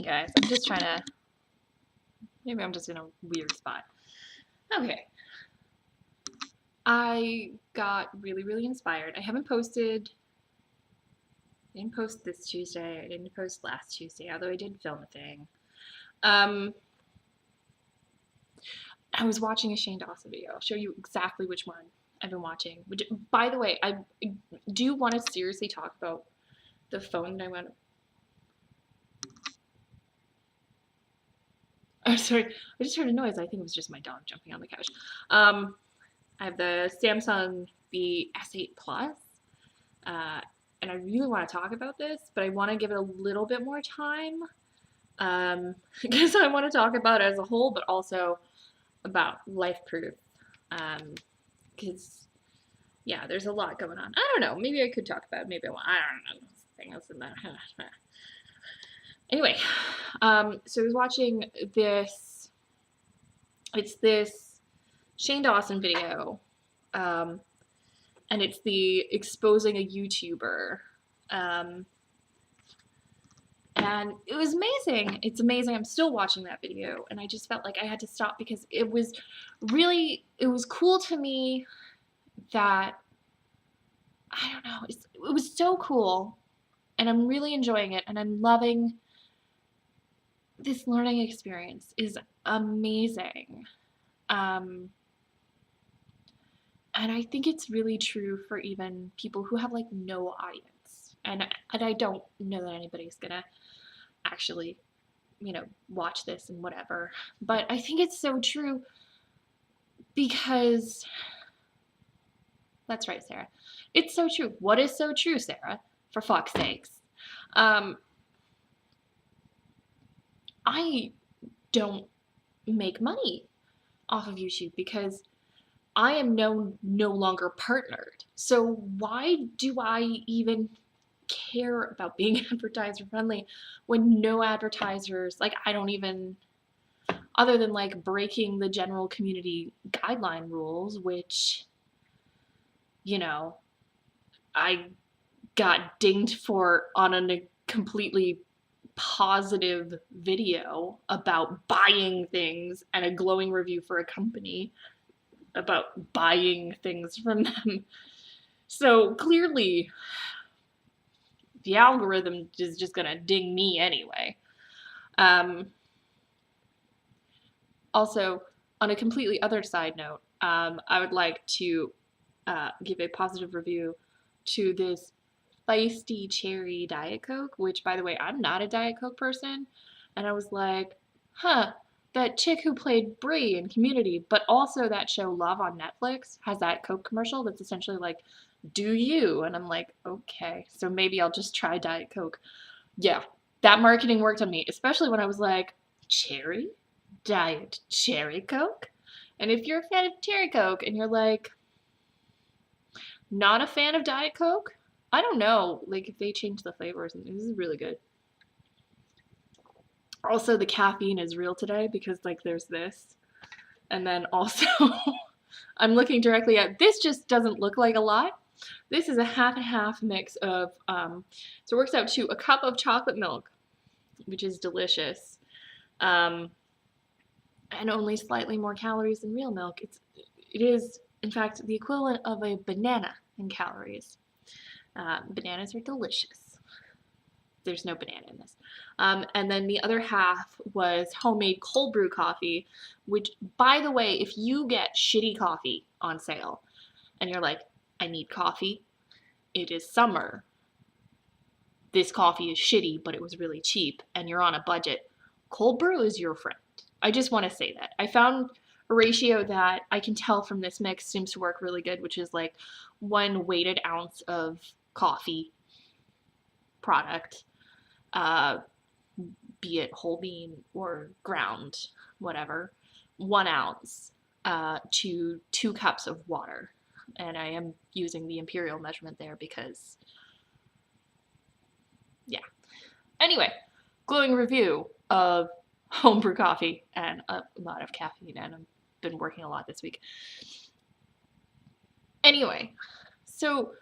Hey guys, I'm just trying to, maybe I'm just in a weird spot. Okay. I got really inspired. I didn't post this Tuesday, I didn't post last Tuesday, although I did film a thing. I was watching a Shane Dawson video. I'll show you exactly which one I've been watching. Which, by the way, I do want to seriously talk about the phone that I went. Oh, sorry. I just heard a noise. I think it was just my dog jumping on the couch. I have the Samsung S8 Plus, and I really want to talk about this, but I want to give it a little bit more time, because I want to talk about it as a whole, but also about life proof, because yeah, there's a lot going on. I don't know. Maybe I could talk about it. Maybe I won't. I don't know. Something else in that. Anyway, so I was watching this. It's this Shane Dawson video, and it's the exposing a YouTuber, and it was amazing. It's amazing. I'm still watching that video, and I just felt like I had to stop because it was cool to me that, I don't know, it was so cool, and I'm really enjoying it, and I'm loving this learning experience. Is amazing. And I think it's really true for even people who have like no audience. And I don't know that anybody's gonna actually, watch this and whatever. But I think it's so true because that's right, Sarah. It's so true. What is so true, Sarah? For fuck's sakes. I don't make money off of YouTube because I am no longer partnered. So why do I even care about being advertiser friendly when no advertisers, like I don't even, other than like breaking the general community guideline rules, which, I got dinged for on a completely positive video about buying things and a glowing review for a company about buying things from them. So clearly, the algorithm is just gonna ding me anyway. Also, on a completely other side note, I would like to give a positive review to this Feisty Cherry Diet Coke, which, by the way, I'm not a Diet Coke person, and I was like, huh, that chick who played Brie in Community, but also that show Love on Netflix has that Coke commercial that's essentially like, do you? And I'm like, okay, so maybe I'll just try Diet Coke. Yeah, that marketing worked on me, especially when I was like, cherry? Diet Cherry Coke? And if you're a fan of Cherry Coke and you're like, not a fan of Diet Coke, I don't know, like if they change the flavors, this is really good. Also, the caffeine is real today because like there's this. And then also, I'm looking directly at, this just doesn't look like a lot. This is a half and half mix of, so it works out to a cup of chocolate milk, which is delicious, and only slightly more calories than real milk. It is, in fact, the equivalent of a banana in calories. Bananas are delicious. There's no banana in this. And then the other half was homemade cold brew coffee, which, by the way, if you get shitty coffee on sale and you're like, I need coffee, it is summer, this coffee is shitty, but it was really cheap, and you're on a budget, cold brew is your friend. I just want to say that. I found a ratio that I can tell from this mix seems to work really good, which is like 1 weighted ounce of coffee product, be it whole bean or ground, whatever, 1 ounce to 2 cups of water. And I am using the imperial measurement there because, yeah. Anyway, glowing review of homebrew coffee and a lot of caffeine, and I've been working a lot this week. Anyway, so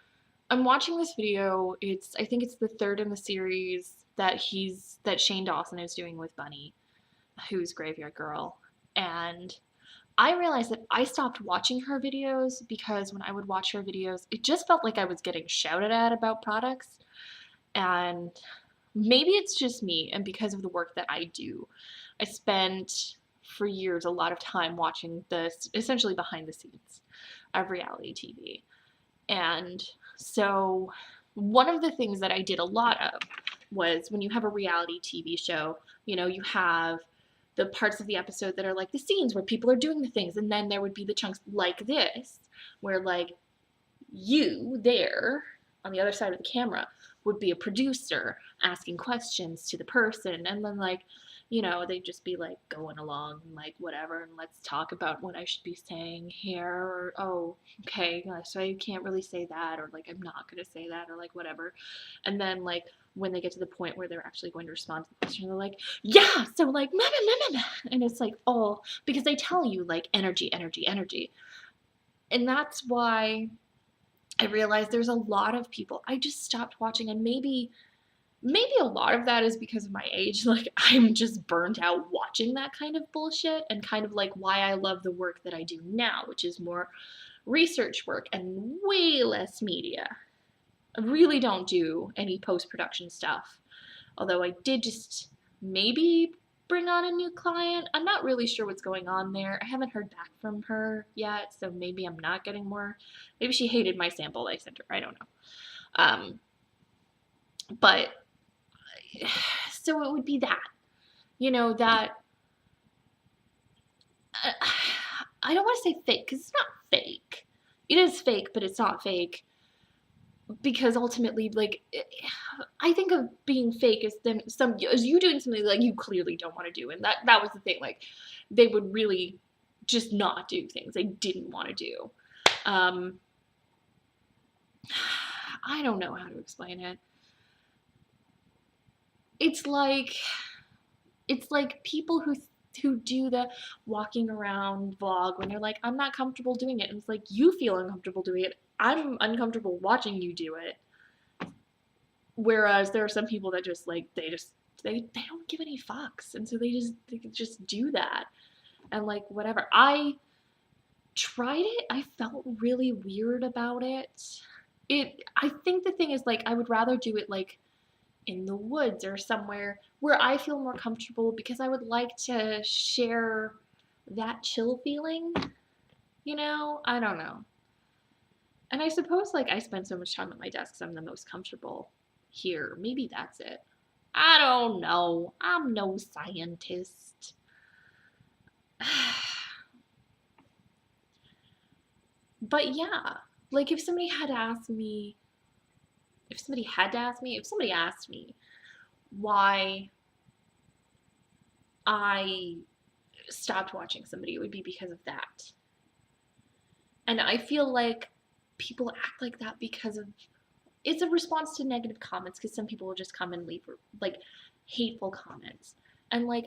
I'm watching this video. I think it's the 3rd in the series that Shane Dawson is doing with Bunny, who's Graveyard Girl. And I realized that I stopped watching her videos because when I would watch her videos, it just felt like I was getting shouted at about products. And maybe it's just me, and because of the work that I do, I spent for years a lot of time watching this essentially behind the scenes of reality TV. And so one of the things that I did a lot of was when you have a reality TV show, you know, you have the parts of the episode that are like the scenes where people are doing the things, and then there would be the chunks like this where like you there on the other side of the camera would be a producer asking questions to the person, and then like, you know, they'd just be like going along and like whatever, and let's talk about what I should be saying here, or oh, okay, so I can't really say that, or like I'm not gonna say that, or like whatever. And then like when they get to the point where they're actually going to respond to the question, they're like, yeah, so like and it's like, oh, because they tell you like energy, energy, energy. And that's why I realized there's a lot of people I just stopped watching, and maybe a lot of that is because of my age. Like I'm just burnt out watching that kind of bullshit, and kind of like why I love the work that I do now, which is more research work and way less media. I really don't do any post-production stuff. Although I did just maybe bring on a new client. I'm not really sure what's going on there. I haven't heard back from her yet, so maybe I'm not getting more. Maybe she hated my sample I sent her. I don't know. But so it would be that, you know, that I don't want to say fake because it's not fake. It is fake, but it's not fake. Because ultimately, like, I think of being fake as you doing something like you clearly don't want to do, and that was the thing. Like, they would really just not do things they didn't want to do. I don't know how to explain it. It's like people who do the walking around vlog when they're like, I'm not comfortable doing it, and it's like, you feel uncomfortable doing it. I'm uncomfortable watching you do it. Whereas there are some people that just like they don't give any fucks, and so they just do that, and like whatever. I tried it. I felt really weird about it. I think the thing is like I would rather do it like in the woods or somewhere where I feel more comfortable, because I would like to share that chill feeling, you know? I don't know. And I suppose like I spend so much time at my desk so I'm the most comfortable here. Maybe that's it. I don't know. I'm no scientist. But yeah, like if somebody asked me why I stopped watching somebody, it would be because of that. And I feel like people act like that because of it's a response to negative comments, because some people will just come and leave like hateful comments. And like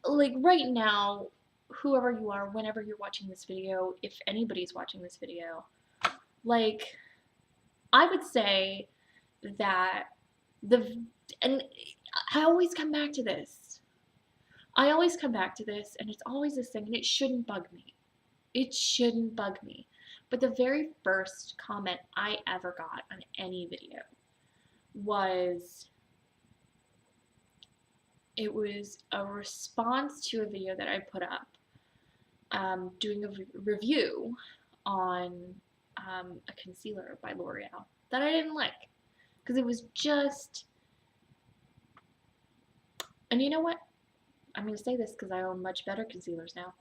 right now, whoever you are, whenever you're watching this video, if anybody's watching this video, like I would say that and I always come back to this. And it's always this thing, and it shouldn't bug me. But the very first comment I ever got on any video was a response to a video that I put up doing a review on a concealer by L'Oreal that I didn't like, because it was just, and you know what? I'm going to say this because I own much better concealers now.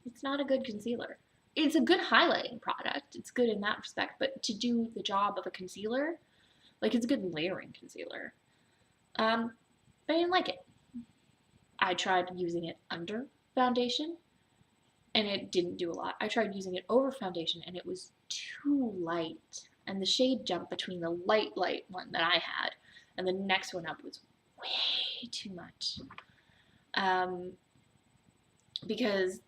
It's not a good concealer. It's a good highlighting product. It's good in that respect, but to do the job of a concealer, like it's a good layering concealer. But I didn't like it. I tried using it under foundation, and it didn't do a lot. I tried using it over foundation, and it was too light. And the shade jump between the light one that I had and the next one up was way too much. Because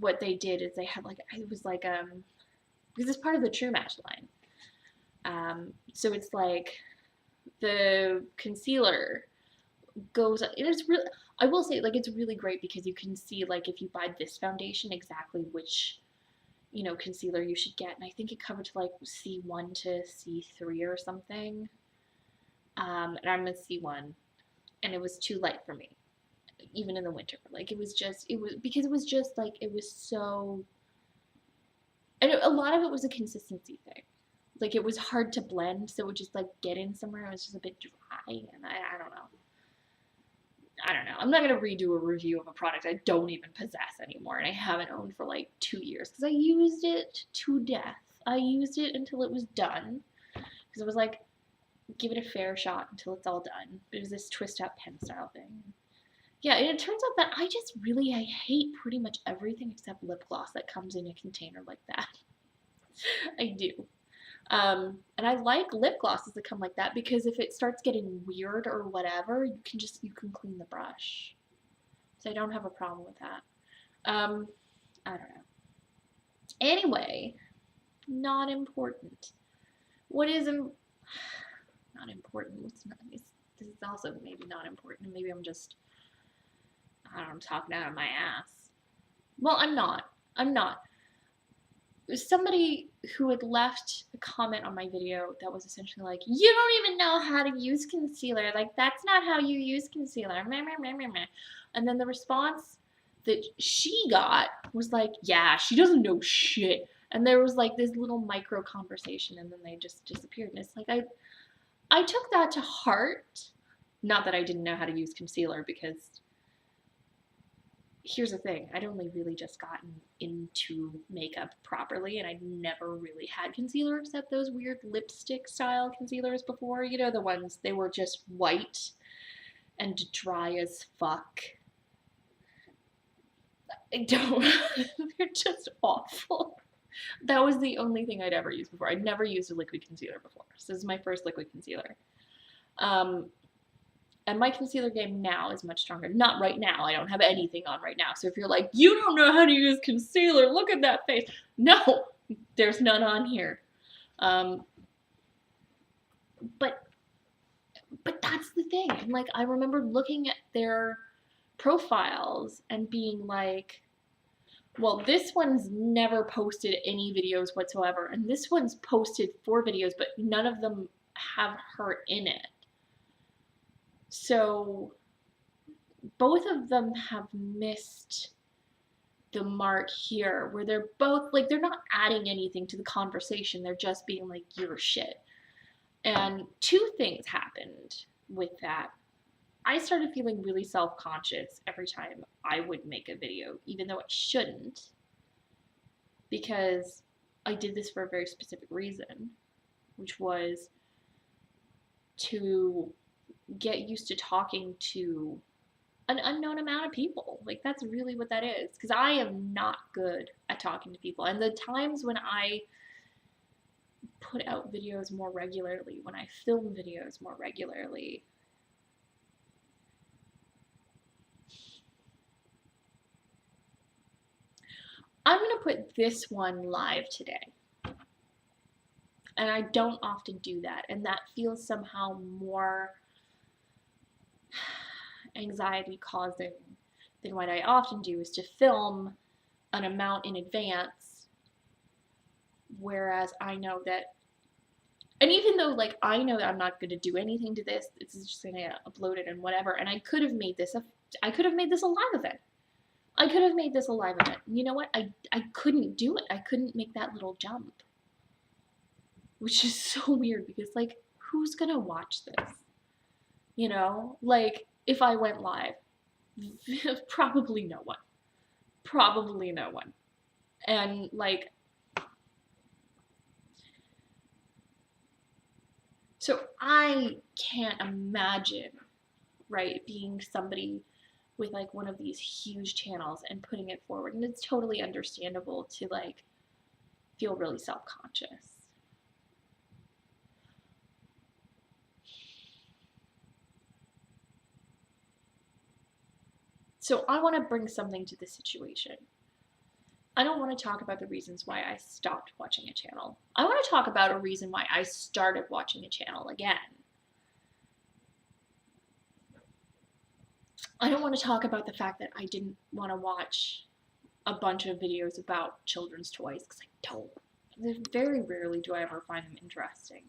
what they did is they had like, it was like, because it's part of the True Match line. So it's like the concealer goes, it is really, I will say, like, it's really great because you can see, like, if you buy this foundation, exactly which, you know, concealer you should get. And I think it covered to like C1 to C3 or something. And I'm a C1, and it was too light for me, even in the winter. Like, it was just, it was, because it was just like, it was so, and a lot of it was a consistency thing. Like, it was hard to blend, so it would just like get in somewhere. It was just a bit dry, and I don't know. I don't know. I'm not going to redo a review of a product I don't even possess anymore and I haven't owned for like 2 years because I used it to death. I used it until it was done because it was like, give it a fair shot until it's all done. It was this twist out pen style thing. Yeah, and it turns out that I hate pretty much everything except lip gloss that comes in a container like that. I do. And I like lip glosses that come like that because if it starts getting weird or whatever, you can clean the brush. So I don't have a problem with that. I don't know. Anyway, not important. What is not important? What's not? This is also maybe not important. Maybe I'm just, I don't know, I'm talking out of my ass. Well, I'm not. I'm not. Somebody who had left a comment on my video that was essentially like, you don't even know how to use concealer. Like, that's not how you use concealer. And then the response that she got was like, yeah, she doesn't know shit. And there was like this little micro conversation and then they just disappeared. And it's like, I took that to heart. Not that I didn't know how to use concealer because here's the thing, I'd only really just gotten into makeup properly and I'd never really had concealer except those weird lipstick style concealers before. You know, the ones, they were just white and dry as fuck. I don't, they're just awful. That was the only thing I'd ever used before. I'd never used a liquid concealer before. So this is my first liquid concealer. And my concealer game now is much stronger. Not right now. I don't have anything on right now. So if you're like, you don't know how to use concealer, look at that face. No, there's none on here. But that's the thing. And like, I remember looking at their profiles and being like, well, this one's never posted any videos whatsoever. And this one's posted 4 videos, but none of them have her in it. So both of them have missed the mark here where they're both like, they're not adding anything to the conversation. They're just being like, you're shit. And 2 things happened with that. I started feeling really self-conscious every time I would make a video, even though I shouldn't, because I did this for a very specific reason, which was to get used to talking to an unknown amount of people. Like, that's really what that is, because I am not good at talking to people. And the times when I put out videos more regularly, when I film videos more regularly, I'm going to put this one live today. And I don't often do that. And that feels somehow more anxiety causing than what I often do, is to film an amount in advance. Whereas I know that, and even though like I know that I'm not going to do anything to this, it's just going to upload it and whatever. And I could have made this a live event. I could have made this a live event. You know what? I couldn't do it. I couldn't make that little jump. Which is so weird because, like, who's gonna watch this? You know? Like, if I went live, probably no one. Probably no one. And, like, so I can't imagine, right, being somebody with like one of these huge channels and putting it forward. And it's totally understandable to like feel really self-conscious. So I want to bring something to the situation. I don't want to talk about the reasons why I stopped watching a channel. I want to talk about a reason why I started watching a channel again. I don't want to talk about the fact that I didn't want to watch a bunch of videos about children's toys because I don't. Very rarely do I ever find them interesting.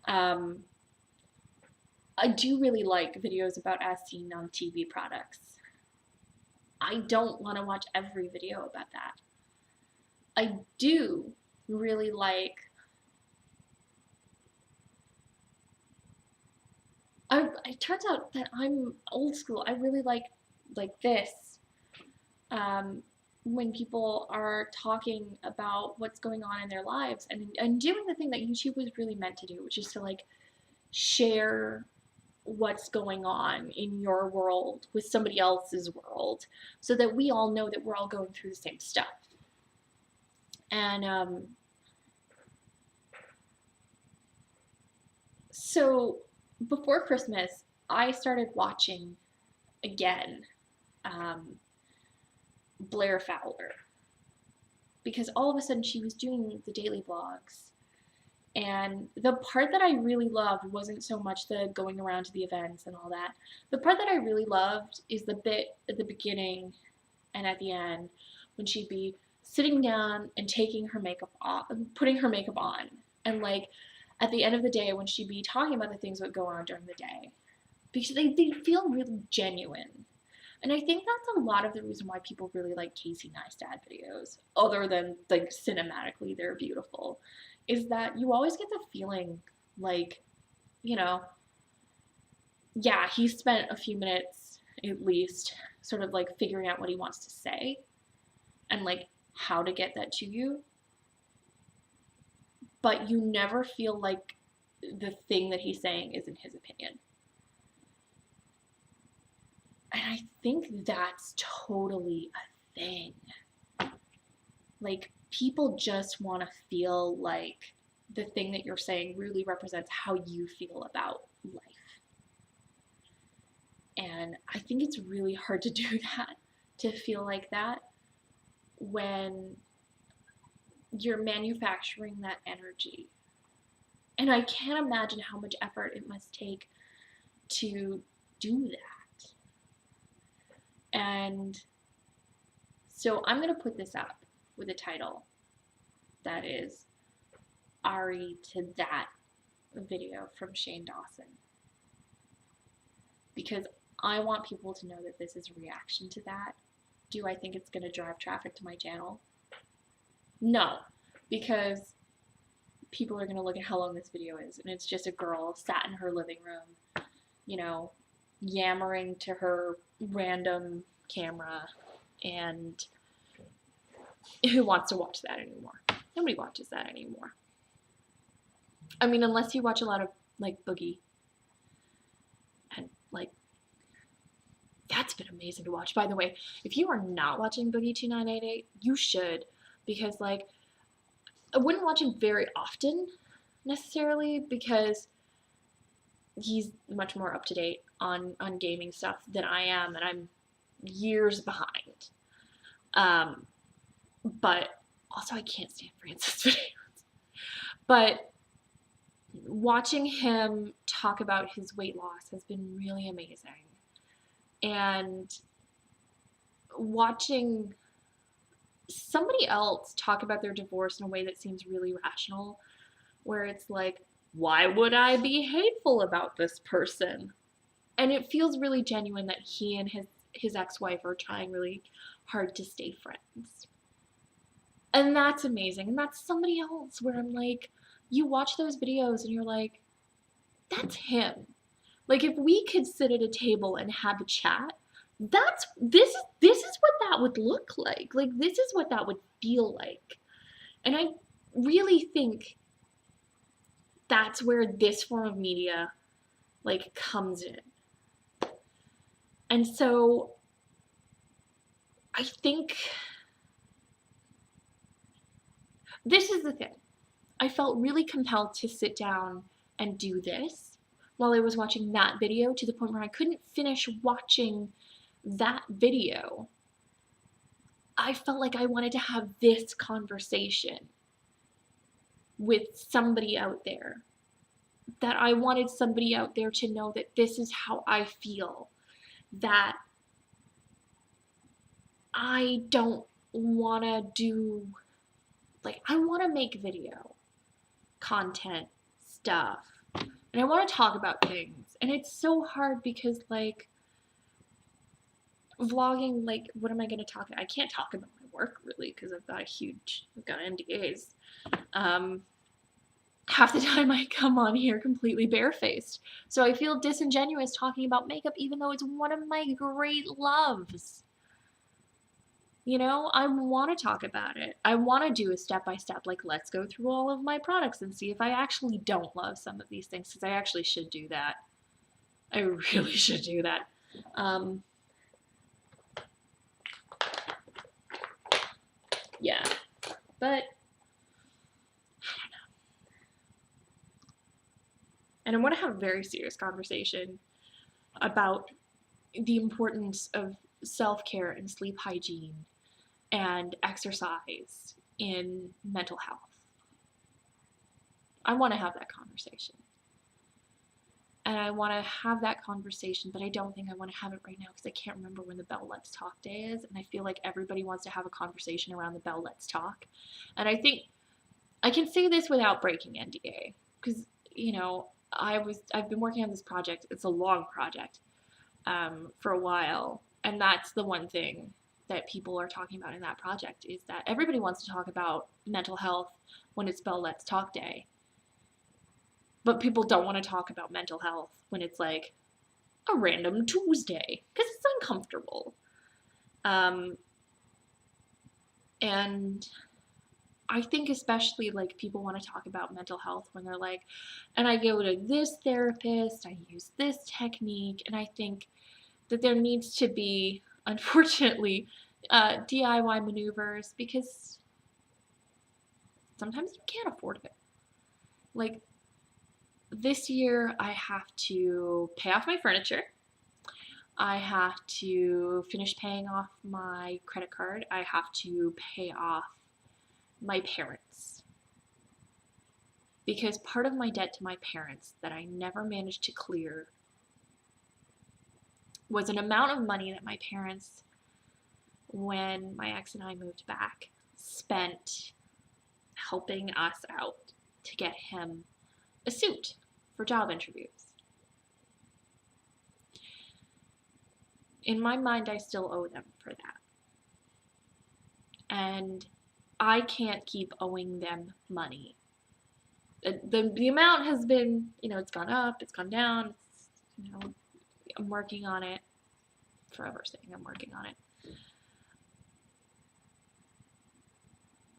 I do really like videos about as seen on TV products. I don't want to watch every video about that. I do really like. It turns out that I'm old school. I really like this. When people are talking about what's going on in their lives and doing the thing that YouTube was really meant to do, which is to like share what's going on in your world with somebody else's world so that we all know that we're all going through the same stuff. And so before Christmas, I started watching again Blair Fowler because all of a sudden she was doing the daily vlogs. And the part that I really loved wasn't so much the going around to the events and all that. The part that I really loved is the bit at the beginning and at the end when she'd be sitting down and taking her makeup off, putting her makeup on. And like at the end of the day when she'd be talking about the things that go on during the day. Because they feel really genuine. And I think that's a lot of the reason why people really like Casey Neistat videos, other than like cinematically they're beautiful, is that you always get the feeling like, you know, yeah, he spent a few minutes at least sort of like figuring out what he wants to say and like how to get that to you. But you never feel like the thing that he's saying isn't his opinion. And I think that's totally a thing. Like, people just want to feel like the thing that you're saying really represents how you feel about life. And I think it's really hard to do that, to feel like that, when you're manufacturing that energy. And I can't imagine how much effort it must take to do that. And so I'm going to put this up with a title that is Ari to that video from Shane Dawson. Because I want people to know that this is a reaction to that. Do I think it's going to drive traffic to my channel? No, because people are going to look at how long this video is, and it's just a girl sat in her living room, you know, yammering to her random camera, and who wants to watch that anymore? Nobody watches that anymore. I mean, unless you watch a lot of, like, Boogie. And, like, that's been amazing to watch. By the way, if you are not watching Boogie 2988, you should. Because, like, I wouldn't watch him very often, necessarily, because he's much more up-to-date on gaming stuff than I am, and I'm years behind. But also I can't stand Francis videos. But watching him talk about his weight loss has been really amazing. And watching somebody else talk about their divorce in a way that seems really rational, where it's like, why would I be hateful about this person? And it feels really genuine that he and his ex-wife are trying really hard to stay friends. And that's amazing. And that's somebody else where I'm like, you watch those videos and you're like, that's him. Like, if we could sit at a table and have a chat, this is what that would look like. Like, this is what that would feel like. And I really think that's where this form of media, like, comes in. And so I think this is the thing. I felt really compelled to sit down and do this while I was watching that video, to the point where I couldn't finish watching that video. I felt like I wanted to have this conversation with somebody out there. That I wanted somebody out there to know that this is how I feel. that I don't want to do, like, I want to make video content stuff, and I want to talk about things, and it's so hard because, like, vlogging, like, what am I going to talk about? I can't talk about my work, really, because I've got NDAs. Half the time I come on here completely barefaced, so I feel disingenuous talking about makeup, even though it's one of my great loves. You know, I want to talk about it. I want to do a step-by-step, like, let's go through all of my products and see if I actually don't love some of these things, because I actually should do that. I really should do that. Yeah, but I don't know. And I want to have a very serious conversation about the importance of self-care and sleep hygiene and exercise in mental health. I want to have that conversation. And I want to have that conversation, but I don't think I want to have it right now because I can't remember when the Bell Let's Talk Day is, and I feel like everybody wants to have a conversation around the Bell Let's Talk. And I think I can say this without breaking NDA, because, you know, I've been working on this project. It's a long project for a while, and that's the one thing that people are talking about in that project, is that everybody wants to talk about mental health when it's Bell Let's Talk Day. But people don't want to talk about mental health when it's like a random Tuesday, because it's uncomfortable. And I think especially, like, people want to talk about mental health when they're like, and I go to this therapist, I use this technique, and I think that there needs to be, unfortunately, DIY maneuvers, because sometimes you can't afford it. Like, this year I have to pay off my furniture. I have to finish paying off my credit card. I have to pay off my parents. Because part of my debt to my parents that I never managed to clear was an amount of money that my parents, when my ex and I moved back, spent helping us out to get him a suit for job interviews. In my mind, I still owe them for that. And I can't keep owing them money. The amount has been, you know, it's gone up, it's gone down, it's, you know, I'm working on it. Forever saying I'm working on it.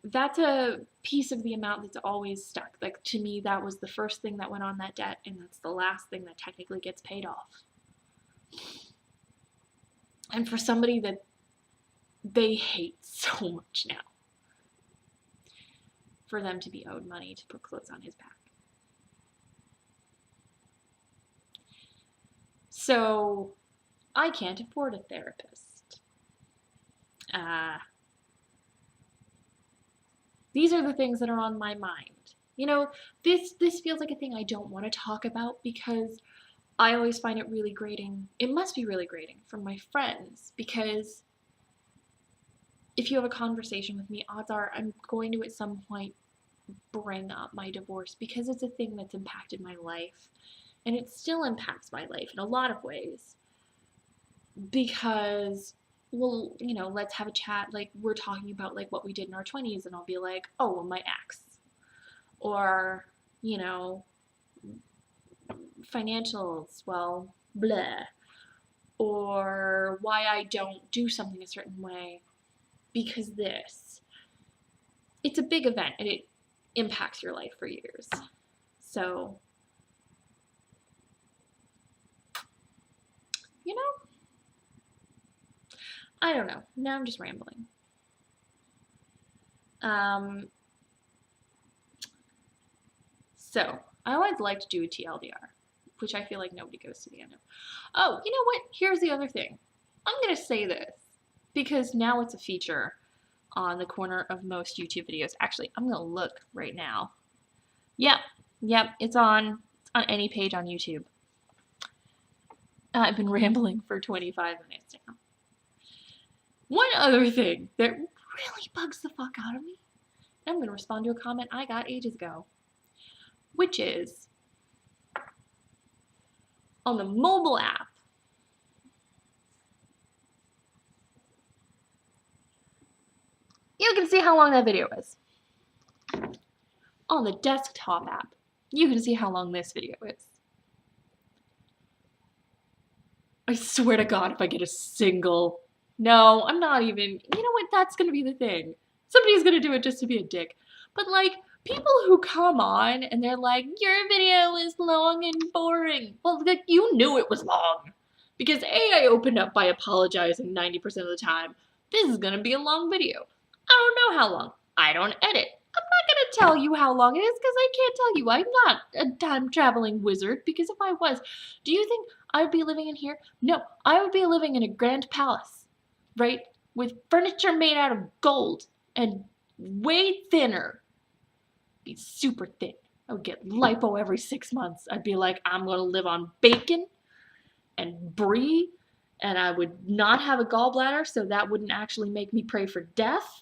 That's a piece of the amount that's always stuck. Like, to me, that was the first thing that went on that debt, and that's the last thing that technically gets paid off. And for somebody that they hate so much now, for them to be owed money to put clothes on his back. So I can't afford a therapist. These are the things that are on my mind. You know, this feels like a thing I don't want to talk about, because I always find it really grating. It must be really grating from my friends, because if you have a conversation with me, odds are I'm going to at some point bring up my divorce, because it's a thing that's impacted my life, and it still impacts my life in a lot of ways. Because, well, you know, let's have a chat, like, we're talking about, like, what we did in our 20s, and I'll be like, oh, well, my ex. Or, you know, financials, well, bleh. Or why I don't do something a certain way, because this. It's a big event, and it impacts your life for years. So, you know, I don't know. Now I'm just rambling. So, I always like to do a TLDR, which I feel like nobody goes to the end of. Oh, you know what? Here's the other thing. I'm going to say this, because now it's a feature on the corner of most YouTube videos. Actually, I'm going to look right now. Yep, it's on any page on YouTube. I've been rambling for 25 minutes now. One other thing that really bugs the fuck out of me, and I'm going to respond to a comment I got ages ago, which is on the mobile app, you can see how long that video is. On the desktop app, you can see how long this video is. I swear to God, if I get a single... No, I'm not even... You know what? That's going to be the thing. Somebody's going to do it just to be a dick. But, like, people who come on and they're like, your video is long and boring. Well, like, you knew it was long. Because A, I opened up by apologizing 90% of the time. This is going to be a long video. I don't know how long. I don't edit. I'm not going to tell you how long it is because I can't tell you. I'm not a time-traveling wizard, because if I was, do you think I would be living in here? No, I would be living in a grand palace, right? With furniture made out of gold and way thinner. Be super thin. I would get lipo every 6 months. I'd be like, I'm going to live on bacon and brie, and I would not have a gallbladder, so that wouldn't actually make me pray for death.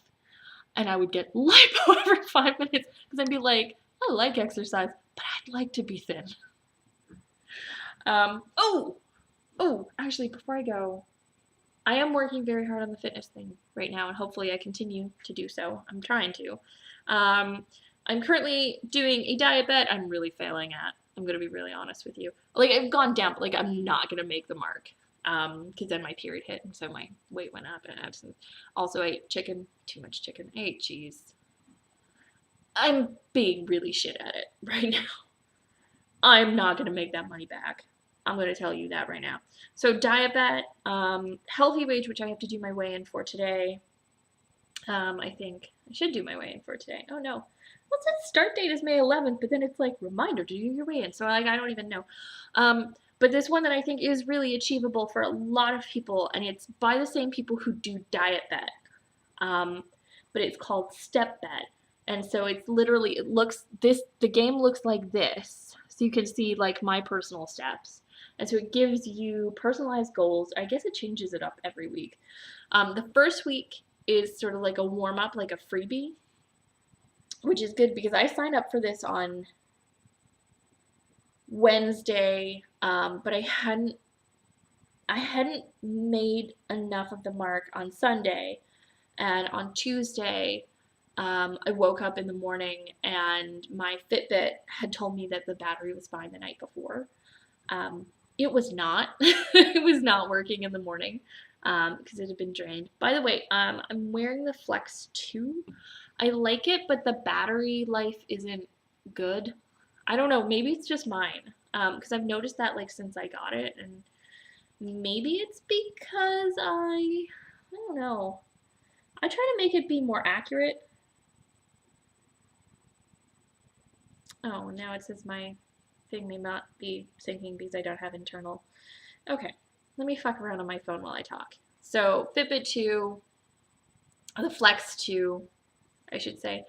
And I would get lipo every 5 minutes because I'd be like, I like exercise, but I'd like to be thin. Actually, before I go, I am working very hard on the fitness thing right now, and hopefully I continue to do so. I'm trying to. I'm currently doing a diet bet I'm really failing at. I'm going to be really honest with you. Like, I've gone down, but, like, I'm not going to make the mark. Because then my period hit, and so my weight went up, and also I ate chicken, too much chicken, I ate cheese. I'm being really shit at it right now. I'm not going to make that money back. I'm going to tell you that right now. So diet bet, healthy wage, which I have to do my weigh-in for today. I think I should do my weigh-in for today. Oh no. Well, it says start date is May 11th, but then it's like, reminder to do your weigh-in, so like, I don't even know. But this one that I think is really achievable for a lot of people, and it's by the same people who do diet bet. But it's called step bet. And so it's literally, the game looks like this. So you can see like my personal steps. And so it gives you personalized goals. I guess it changes it up every week. The first week is sort of like a warm-up, like a freebie, which is good because I signed up for this on Wednesday, but I hadn't made enough of the mark on Sunday, and on Tuesday I woke up in the morning and my Fitbit had told me that the battery was fine the night before. It was not. It was not working in the morning because it had been drained. By the way, I'm wearing the Flex 2. I like it, but the battery life isn't good. I don't know, maybe it's just mine, because I've noticed that like since I got it, and maybe it's because I don't know. I try to make it be more accurate. Oh, now it says my thing may not be syncing because I don't have internal. Okay, let me fuck around on my phone while I talk. So Fitbit 2, the Flex 2, I should say.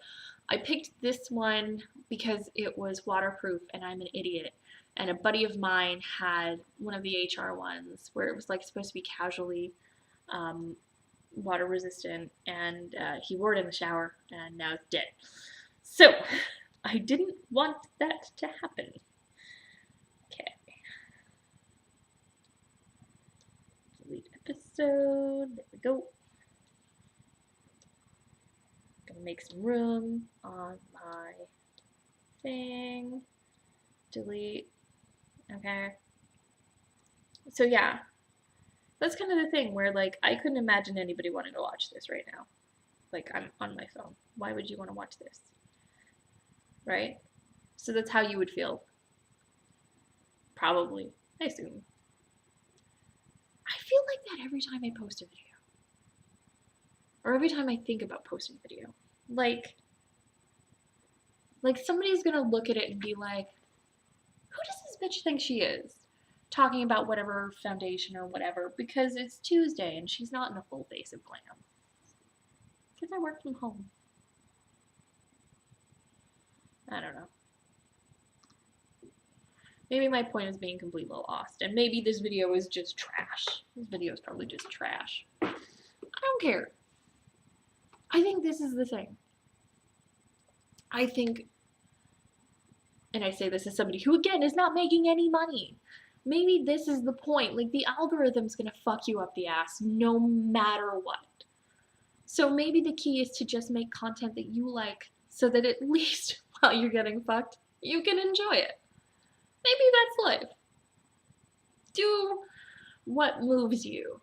I picked this one because it was waterproof and I'm an idiot. And a buddy of mine had one of the HR ones where it was like supposed to be casually water resistant, and he wore it in the shower and now it's dead. So I didn't want that to happen. Okay. Delete episode. There we go. Gonna make some room on my thing. Delete. Okay. So yeah, that's kind of the thing where like I couldn't imagine anybody wanting to watch this right now. Like I'm on my phone. Why would you want to watch this? Right? So that's how you would feel. Probably. I assume. I feel like that every time I post a video. Or every time I think about posting a video. Like somebody's gonna look at it and be like, who does this bitch think she is? Talking about whatever foundation or whatever, because it's Tuesday and she's not in a full face of glam. Because I work from home. I don't know. Maybe my point is being completely lost, and maybe this video is just trash. This video is probably just trash. I don't care. I think this is the thing. I think, and I say this as somebody who, again, is not making any money. Maybe this is the point. Like, the algorithm's gonna fuck you up the ass no matter what. So maybe the key is to just make content that you like so that at least while you're getting fucked, you can enjoy it. Maybe that's life. Do what moves you.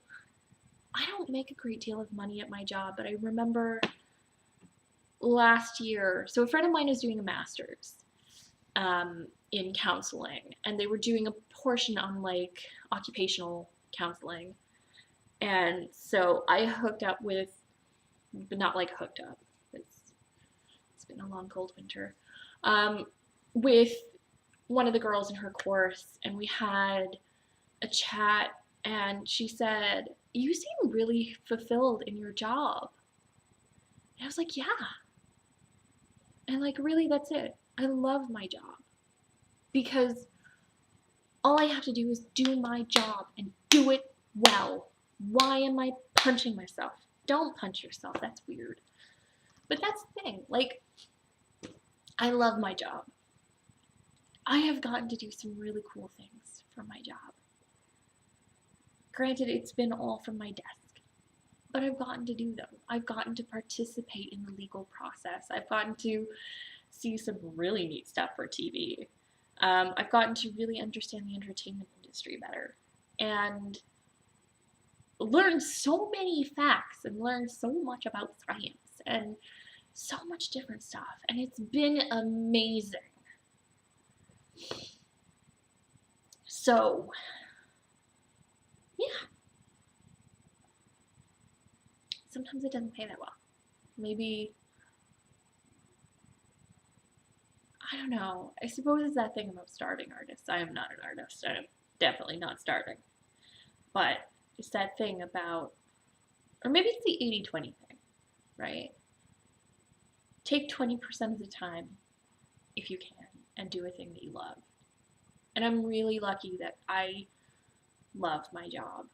I don't make a great deal of money at my job, but I remember last year, so a friend of mine is doing a master's in counseling, and they were doing a portion on like occupational counseling. And so I hooked up with, but not like hooked up, it's been a long cold winter, with one of the girls in her course, and we had a chat, and she said, "You seem really fulfilled in your job." And I was like, "Yeah." And like, really, that's it. I love my job. Because all I have to do is do my job and do it well. Why am I punching myself? Don't punch yourself, that's weird. But that's the thing, like, I love my job. I have gotten to do some really cool things for my job. Granted, it's been all from my desk, but I've gotten to do them. I've gotten to participate in the legal process. I've gotten to see some really neat stuff for TV. I've gotten to really understand the entertainment industry better and learn so many facts and learn so much about science and so much different stuff. And it's been amazing. So, yeah. Sometimes it doesn't pay that well. Maybe, I don't know. I suppose it's that thing about starving artists. I am not an artist. I am definitely not starving. But it's that thing about, or maybe it's the 80-20 thing, right? Take 20% of the time, if you can, and do a thing that you love. And I'm really lucky that I love my job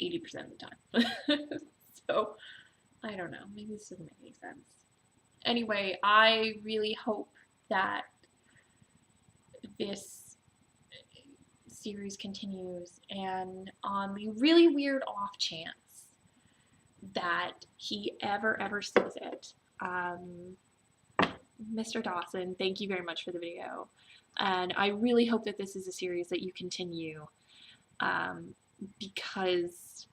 80% of the time. So, I don't know. Maybe this doesn't make any sense. Anyway, I really hope that this series continues, and on the really weird off chance that he ever sees it, Mr. Dawson, thank you very much for the video, and I really hope that this is a series that you continue, because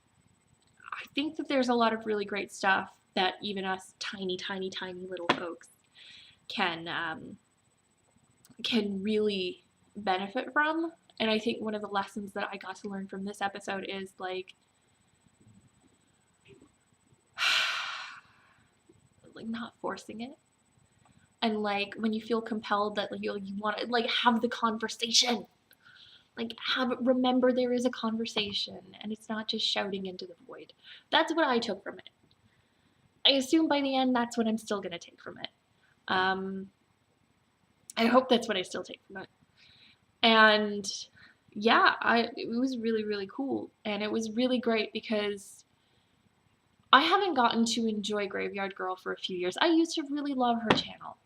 I think that there's a lot of really great stuff that even us tiny little folks can really benefit from. And I think one of the lessons that I got to learn from this episode is like not forcing it, and like when you feel compelled that like, you want to like have the conversation, like remember there is a conversation and it's not just shouting into the void. That's what I took from it. I assume by the end that's what I'm still gonna take from it. I hope that's what I still take from it. And yeah, it was really cool, and it was really great because I haven't gotten to enjoy Graveyard Girl for a few years. I used to really love her channel.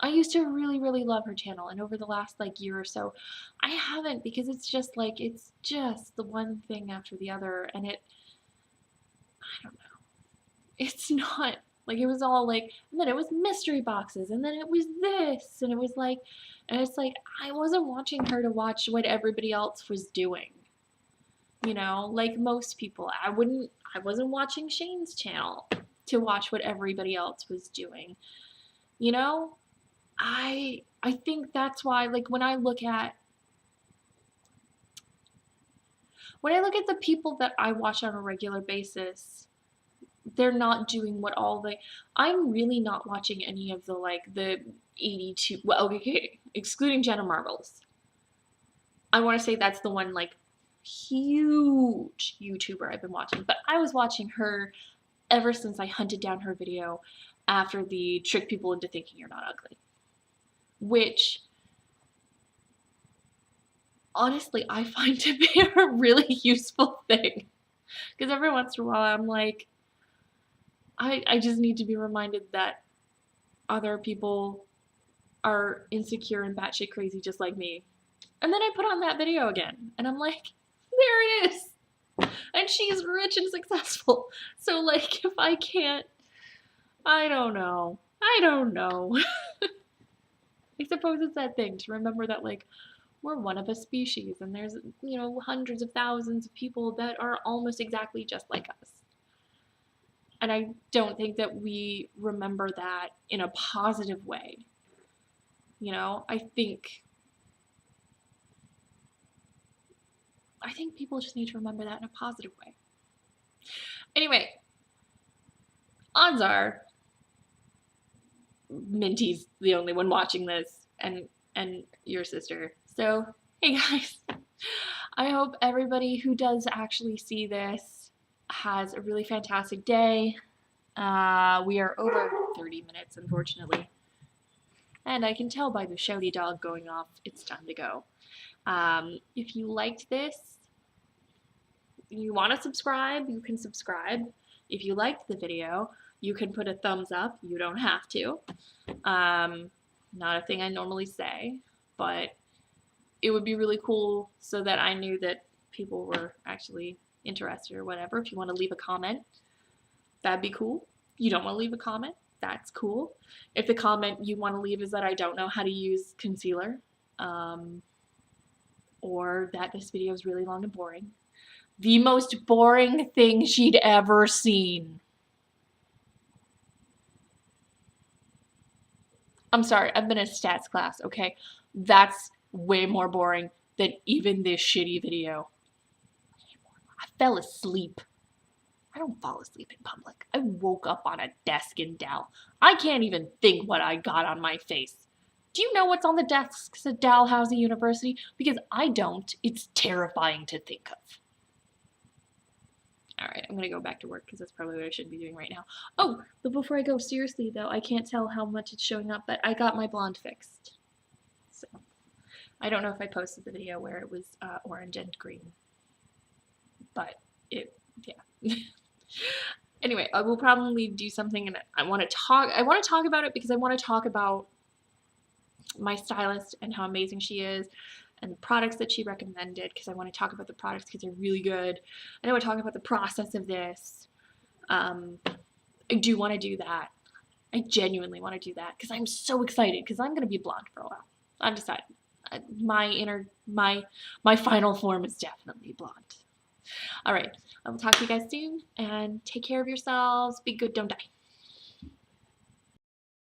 I used to really love her channel, and over the last like year or so, I haven't, because it's just the one thing after the other, and I don't know. It's not like, it was all like, and then it was mystery boxes, and then it was this, and it was like, and it's like, I wasn't watching her to watch what everybody else was doing. You know, like most people, I wasn't watching Shane's channel to watch what everybody else was doing. You know, I think that's why, like, when I look at the people that I watch on a regular basis, they're not doing what I'm really not watching any of the, like, the 82, well, okay, excluding Jenna Marbles. I want to say that's the one, like, huge YouTuber I've been watching, but I was watching her ever since I hunted down her video after the trick people into thinking you're not ugly, which honestly, I find to be a really useful thing. Because every once in a while I'm like, I just need to be reminded that other people are insecure and batshit crazy just like me. And then I put on that video again, and I'm like, there it is. And she's rich and successful. So, like, if I can't, I don't know. I suppose it's that thing to remember that, like, we're one of a species, and there's, you know, hundreds of thousands of people that are almost exactly just like us. And I don't think that we remember that in a positive way. You know, I think people just need to remember that in a positive way. Anyway, odds are Minty's the only one watching this, and your sister. So, hey guys. I hope everybody who does actually see this has a really fantastic day. We are over 30 minutes, unfortunately. And I can tell by the shouty dog going off, it's time to go. If you liked this, you want to subscribe, you can subscribe. If you liked the video, you can put a thumbs up. You don't have to. Not a thing I normally say, but it would be really cool so that I knew that people were actually interested or whatever. If you want to leave a comment, that'd be cool. You don't want to leave a comment, that's cool. If the comment you want to leave is that I don't know how to use concealer, or that this video is really long and boring. The most boring thing she'd ever seen. I'm sorry, I've been in a stats class, okay? That's way more boring than even this shitty video. I fell asleep. I don't fall asleep in public. I woke up on a desk in Dal. I can't even think what I got on my face. Do you know what's on the desks at Dalhousie University? Because I don't. It's terrifying to think of. Alright, I'm gonna go back to work because that's probably what I should be doing right now. Oh, but before I go, seriously though, I can't tell how much it's showing up, but I got my blonde fixed. So, I don't know if I posted the video where it was orange and green. But yeah. Anyway, I will probably do something, and I want to talk about it because I want to talk about my stylist and how amazing she is, and the products that she recommended, because I want to talk about the products because they're really good. I want to talk about the process of this. I do want to do that. I genuinely want to do that because I'm so excited, because I'm going to be blonde for a while. I've decided. My final form is definitely blonde. Alright, I will talk to you guys soon, and take care of yourselves. Be good, don't die.